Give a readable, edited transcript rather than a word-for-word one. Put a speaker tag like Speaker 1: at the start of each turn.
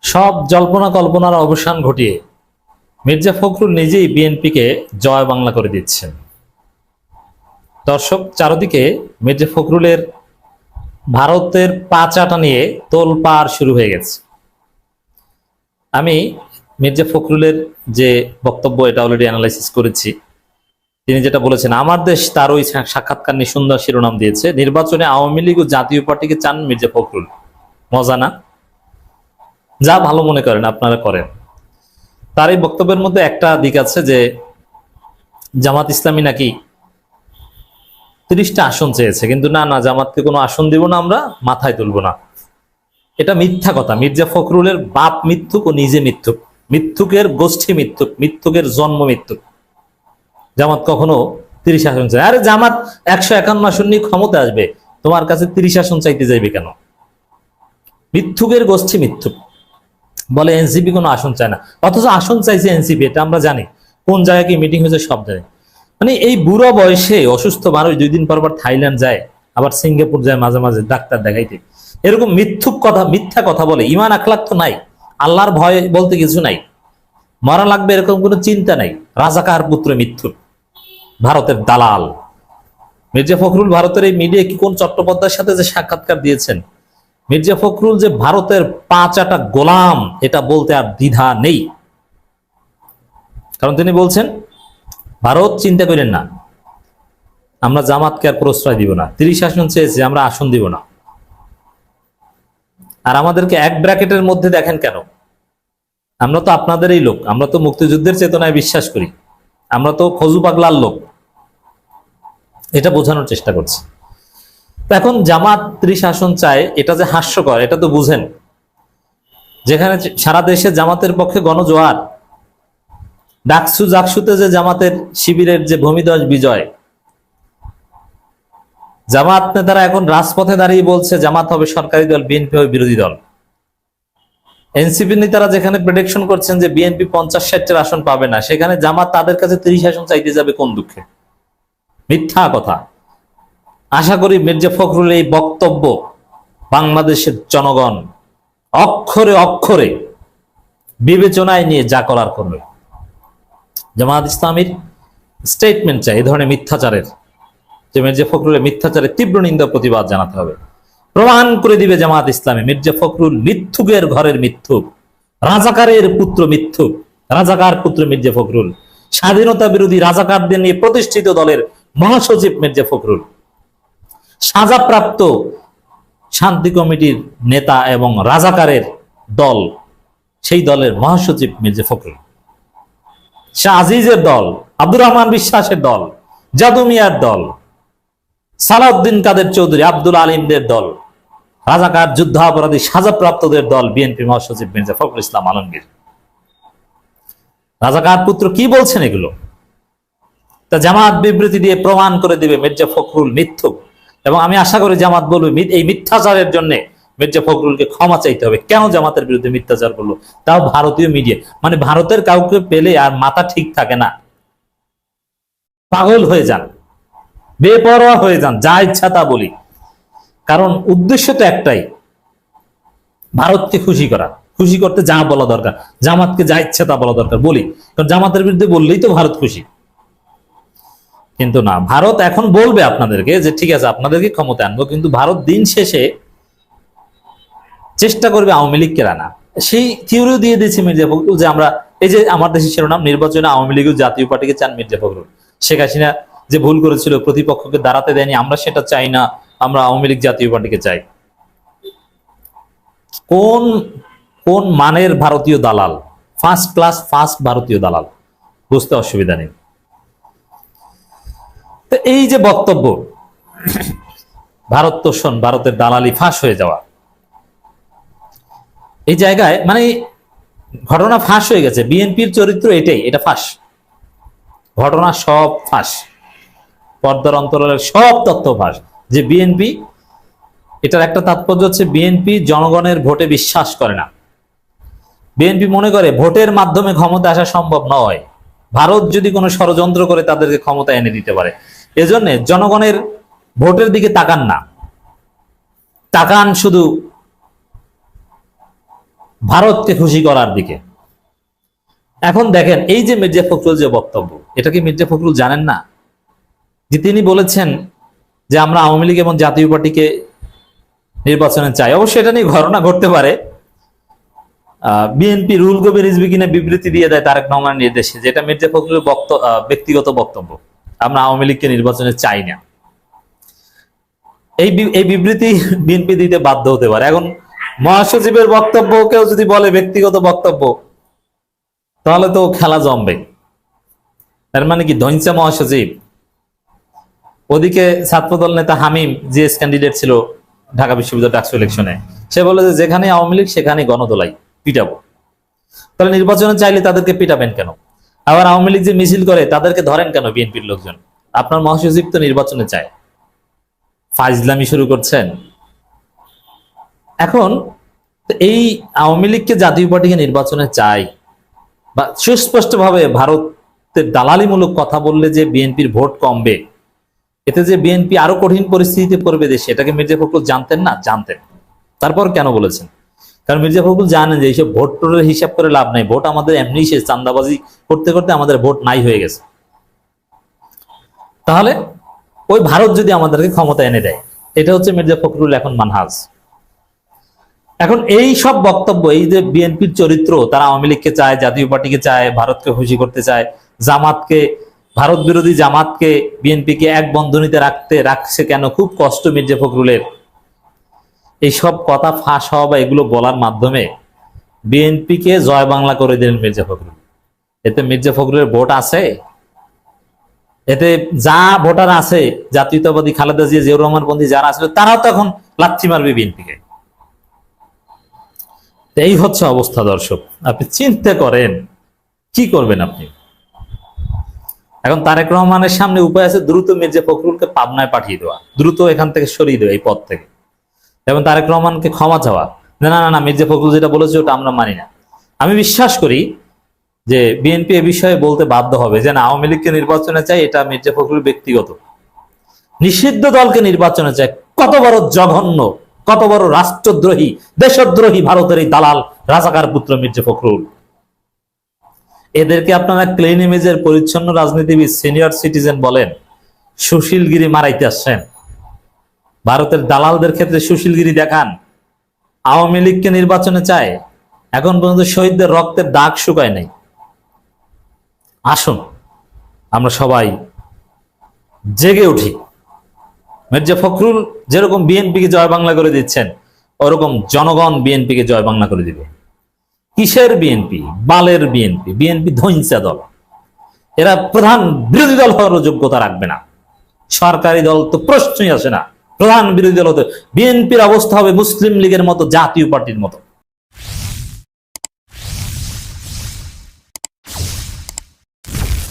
Speaker 1: সব জল্পনা কল্পনার অবসান ঘটিয়ে মির্জা ফখরুল নিজেই বিএনপিকে জয় বাংলা করে দিচ্ছেন। দর্শক, চারদিকে মির্জা ফখরুলের ভারতের পাচাটা নিয়ে তোলপাড় শুরু হয়ে গেছে। আমি মির্জা ফখরুলের যে বক্তব্য এটা অলরেডি অ্যানালাইসিস করেছি। তিনি যেটা বলেছেন, আমার দেশ, তার ওই সাক্ষাৎকার নিয়ে সুন্দর শিরোনাম দিয়েছে, নির্বাচনে আওয়ামী লীগ ও জাতীয় পার্টিকে চান মির্জা ফখরুল। মজা না? যা ভালো মনে করেন আপনারা করেন। তার এই বক্তব্যের মধ্যে একটা দিক আছে যে জামাত ইসলামী নাকি 30টা আসন চেয়েছে, কিন্তু না, জামাতকে কোনো আসন দিব না, আমরা মাথায় তুলব না। এটা মিথ্যা কথা। মির্জা ফখরুলের বাপ মিথ্যুক ও নিজে মিথ্যুক, মিথ্যুকের গোষ্ঠী মিথ্যুক, মিথ্যুকের জন্ম মিথ্যুক। জামাত কখনো 30 আসন চায়? আরে জামাত 151 আসন নিয়ে ক্ষমতা আসবে, তোমার কাছে 30 আসন চাইতে যাইবে কেন? মিথ্যুকের গোষ্ঠী মিথ্যুক। বলে এনসিপি কোনো আসন চায় না, অথচ আসন চাইছে এনসিপি। এটা আমরা জানি, কোন জায়গায় কি মিটিং হয়েছে সব জানি। মানে এই বুড়ো বয়সে অসুস্থ মানুষ 2 দিন পর থাইল্যান্ড যায়, আবার সিঙ্গাপুর যায় মাঝে মাঝে ডাক্তার দেখাইতে। এরকম মিথ্যুক কথা, মিথ্যা কথা বলে। ইমান আখলাক তো নাই, আল্লাহর ভয় বলতে কিছু নাই, মরা লাগবে এরকম কোনো চিন্তা নাই। রাজাকার পুত্র মিথ্যুক, ভারতের দালাল মির্জা ফখরুল। ভারতের এই মিডিয়া কি কোন চট্টোপাধ্যায়ের সাথে যে সাক্ষাৎকার দিয়েছেন, মির্জা ফখরুল যে ভারতের পাঁচাটা গোলাম, এটা বলতে আর দ্বিধা নেই। কারণ তিনি বলছেন, ভারত চিন্তা করেন না, আমরা জামাতকে আর প্রশ্রয় দিব না। 30 আসন চেয়েছে, আমরা আসন দিব না। আর আমাদেরকে এক ব্র্যাকেটের মধ্যে দেখেন কেন? আমরা তো আপনাদেরই লোক, আমরা তো মুক্তিযুদ্ধের চেতনায় বিশ্বাস করি, আমরা তো খজু পাগলার লোক। এটা বোঝানোর চেষ্টা করছি। এখন জামাত 30 আসন চায়, এটা যে হাস্যকর এটা তো বুঝেন। যেখানে সারা দেশে জামাতের পক্ষে গণজোয়ার, ডাকসু জাকসুতে যে জামাতের শিবিরের যে ভূমিদশ বিজয়, জামাত নেতারা এখন রাজপথে দাঁড়িয়ে বলছে জামাত হবে সরকারি দল, বিএনপি হবে বিরোধী দল। এনসিপি নেতারা যেখানে প্রেডিকশন করছেন যে বিএনপি 50-60 আসন পাবে না, সেখানে জামাত তাদের কাছে 30 আসন চাইতে যাবে কোন দুঃখে? মিথ্যা কথা। আশা করি মির্জা ফখরুল এই বক্তব্য বাংলাদেশের জনগণ অক্ষরে অক্ষরে বিবেচনায় নিয়ে যা করার করবে। জামাত ইসলামীর স্টেটমেন্ট চাই এই ধরনের মিথ্যাচারের, যে মির্জা ফখরুলের মিথ্যাচারের তীব্র নিন্দা প্রতিবাদ জানাতে হবে। প্রমাণ করে দিবে জামাত ইসলামী মির্জা ফখরুল মিথ্যুকের ঘরের মিথ্যুক, রাজাকারের পুত্র মিথ্যুক, রাজাকার পুত্র মির্জা ফখরুল, স্বাধীনতা বিরোধী রাজাকারদের নিয়ে প্রতিষ্ঠিত দলের মহাসচিব মির্জা ফখরুল, সাজাপ্রাপ্ত শান্তি কমিটির নেতা এবং রাজাকারের দল, সেই দলের মহাসচিব মির্জা ফখরুল, শাহ আজিজের দল, আব্দুর রহমান বিশ্বাসের দল, জাদু মিয়ার দল, সালাউদ্দিন কাদের চৌধুরী, আব্দুল আলিমদের দল, রাজাকার যুদ্ধাপরাধী সাজাপ্রাপ্তদের দল, বিএনপি মহাসচিব মির্জা ফখরুল ইসলাম আলমগীর। রাজাকার পুত্র কি বলছেন এগুলো? তা জামাত বিবৃতি দিয়ে প্রমাণ করে দিবে মির্জা ফখরুল মিথ্যুক। এবং আমি আশা করি জামাত বলবে এই মিথ্যাচারের জন্য মির্জা ফখরুলকে ক্ষমা চাইতে হবে। কেন জামাতের বিরুদ্ধে মিথ্যাচার করলো, তাও ভারতীয় মিডিয়া। মানে ভারতের কাউকে পেলে আর মাথা ঠিক থাকে না, পাগল হয়ে যান, বেপরোয়া হয়ে যান, যা ইচ্ছা তা বলি। কারণ উদ্দেশ্য তো একটাই, ভারতকে খুশি করা। খুশি করতে যা বলা দরকার, জামাতকে যা ইচ্ছা তা বলা দরকার বলি, কারণ জামাতের বিরুদ্ধে বললেই তো ভারত খুশি। কিন্তু না, ভারত এখন বলবে আপনাদেরকে যে ঠিক আছে আপনাদেরকে ক্ষমতা আনবো, কিন্তু ভারত দিন শেষে চেষ্টা করবে আওয়ামী লীগকে আনা। সেই থিওরিও দিয়ে দিয়েছে মির্জা ফখরুল, যে আমরা এই যে আমার দেশের শিরোনাম, নির্বাচনে আওয়ামী লীগ জাতীয় পার্টিকে চান মির্জা ফখরুল। শেখ হাসিনা যে ভুল করেছিল, প্রতিপক্ষকে দাঁড়াতে দেয়নি, আমরা সেটা চাই না, আমরা আওয়ামী লীগ জাতীয় পার্টিকে চাই। কোন কোন মানের ভারতীয় দালাল, ফার্স্ট ক্লাস ফার্স্ট ভারতীয় দালাল, বুঝতে অসুবিধা নেই। তো এই যে বক্তব্য, ভারত তোষণ, ভারতের দালালি ফাঁস হয়ে যাওয়া, এই জায়গায় মানে ঘটনা ফাঁস হয়ে গেছে। বিএনপির চরিত্র এটাই, এটা ফাঁস, ঘটনা সব ফাঁস, পর্দার অন্তরালের সব তথ্য ফাঁস। যে বিএনপি, এটার একটা তাৎপর্য হচ্ছে বিএনপি জনগণের ভোটে বিশ্বাস করে না। বিএনপি মনে করে ভোটের মাধ্যমে ক্ষমতা আসা সম্ভব নয়, ভারত যদি কোনো ষড়যন্ত্র করে তাদেরকে ক্ষমতা এনে দিতে পারে। এজন্য জনগণের ভোটের দিকে তাকান না, তাকান শুধু ভারতকে খুশি করার দিকে। এখন দেখেন এই যে মির্জা ফখরুল যে বক্তব্য, এটা কি মির্জা ফখরুল জানেন না যে তিনি বলেছেন যে আমরা আওয়ামী লীগ এবং জাতীয় পার্টিকে নির্বাচনে চাই? অবশ্যই এটা নিয়ে ঘটনা ঘটতে পারে। বিএনপি রুল কবির রিজভী কিনে বিবৃতি দিয়ে দেয় তারেক রহমানের নির্দেশে, যেটা মির্জা ফখরুলের ব্যক্তিগত বক্তব্য, আমরা আওয়ামী লীগকে নির্বাচনে চাই না। এই বিবৃতি বিএনপি দিতে বাধ্য হতে পারে। এখন মহাসচিবের বক্তব্য কেউ যদি বলে ব্যক্তিগত বক্তব্য, তাহলে তো খেলা জমবে। তার মানে কি ধৈঞ্চা মহাসচিব? ওদিকে ছাত্রদল নেতা হামিম জিএস ক্যান্ডিডেট ছিল ঢাকা বিশ্ববিদ্যালয় ডাকসু ইলেকশনে, সে বলে যে যেখানে আওয়ামী লীগ সেখানে গণদোলাই পিটাবো। তাহলে নির্বাচনে চাইলে তাদেরকে পিটাবেন কেন? আবার আওয়ামী লীগ যে মিছিল করে তাদেরকে ধরেন কেন বিএনপির লোকজন? আপনার মহাসচিব তো নির্বাচনে চায়, ফাইজলামি শুরু করছেন। এখন এই আওয়ামী লীগকে জাতীয় পার্টিকে নির্বাচনে চাই বা সুস্পষ্ট ভাবে ভারতের দালালিমূলক কথা বললে যে বিএনপির ভোট কমবে, এতে যে বিএনপি আরো কঠিন পরিস্থিতিতে পড়বে দেশে, এটাকে মির্জা ফখরুল জানতেন না? জানতেন। তারপর কেন বলেছেন? কারণ মির্জা ফখরুল জানেন যে এইসব ভোট টোটের হিসাব করে লাভ নাই, ভোট আমাদের এমনি শেষ, চান্দাবাজি করতে করতে আমাদের ভোট নাই হয়ে গেছে। তাহলে ওই ভারত যদি আমাদেরকে ক্ষমতা এনে দেয়, এটা হচ্ছে মির্জা ফখরুল এখন মানহাজ। এখন এই সব বক্তব্য, এই যে বিএনপির চরিত্র, তারা আওয়ামী লীগকে চায়, জাতীয় পার্টিকে চায়, ভারতকে খুশি করতে চায়, জামাতকে, ভারত বিরোধী জামাতকে বিএনপিকে এক বন্ধনীতে রাখছে কেন, খুব কষ্ট মির্জা ফখরুলের। এইসব কথা ফাঁস হওয়া বা এগুলো বলার মাধ্যমে বিএনপিকে জয় বাংলা করে দিলেন মির্জা ফখরুল। এতে মির্জা ফখরুলের ভোট আছে? এতে যা ভোটার আছে, জাতীয়তাবাদী খালেদা জিয়া, জিয়াউর রহমান পন্থী যারা আসলে, তারাও তো এখন লাথি মারবে বিএনপিকে। এই হচ্ছে অবস্থা। দর্শক, আপনি চিন্তা করেন কি করবেন আপনি। এখন তারেক রহমানের সামনে উপায় আছে দ্রুত মির্জা ফখরুলকে পাবনায় পাঠিয়ে দেওয়া, দ্রুত এখান থেকে সরিয়ে দেওয়া এই পদ থেকে, এবং তারেক রহমানকে ক্ষমা চাওয়া, না না না মির্জা ফখরুল যেটা বলেছে ওটা আমরা মানি না। আমি বিশ্বাস করি যে বিএনপি এ বিষয়ে বলতে বাধ্য হবে যে না, আওয়ামী লীগকে নির্বাচনে চাই, এটা মির্জা ফখরুল ব্যক্তিগত। নিষিদ্ধ দলকে নির্বাচনে চায়, কত বড় জঘন্য, কত বড় রাষ্ট্রদ্রোহী, দেশদ্রোহী ভারতের এই দালাল রাজাকার পুত্র মির্জা ফখরুল। এদেরকে আপনারা ক্লিন ইমেজের পরিচ্ছন্ন রাজনীতিবিদ, সিনিয়র সিটিজেন বলেন, সুশীলগিরি মারাইতে আসছেন। ভারতের দালালদের ক্ষেত্রে সুশীলগিরি দেখান। আওয়ামী লীগকে নির্বাচনে চায়, এখন পর্যন্ত শহীদদের রক্তের দাগ শুকায় নাই। আসুন আমরা সবাই জেগে উঠি। মির্জা ফখরুল যেরকম বিএনপিকে জয় বাংলা করে দিচ্ছেন, ওরকম জনগণ বিএনপিকে জয় বাংলা করে দিবে। কিসের বিএনপি? বালের বিএনপি। বিএনপি ধৈঞ্চা দল, এরা প্রধান বিরোধী দল হওয়ার যোগ্যতা রাখবে না। সরকারি দল তো প্রশ্নই আসে না, প্রধান বিরোধী দল হতে। বিএনপির অবস্থা হবে মুসলিম লীগের মতো, জাতীয় পার্টির মতো।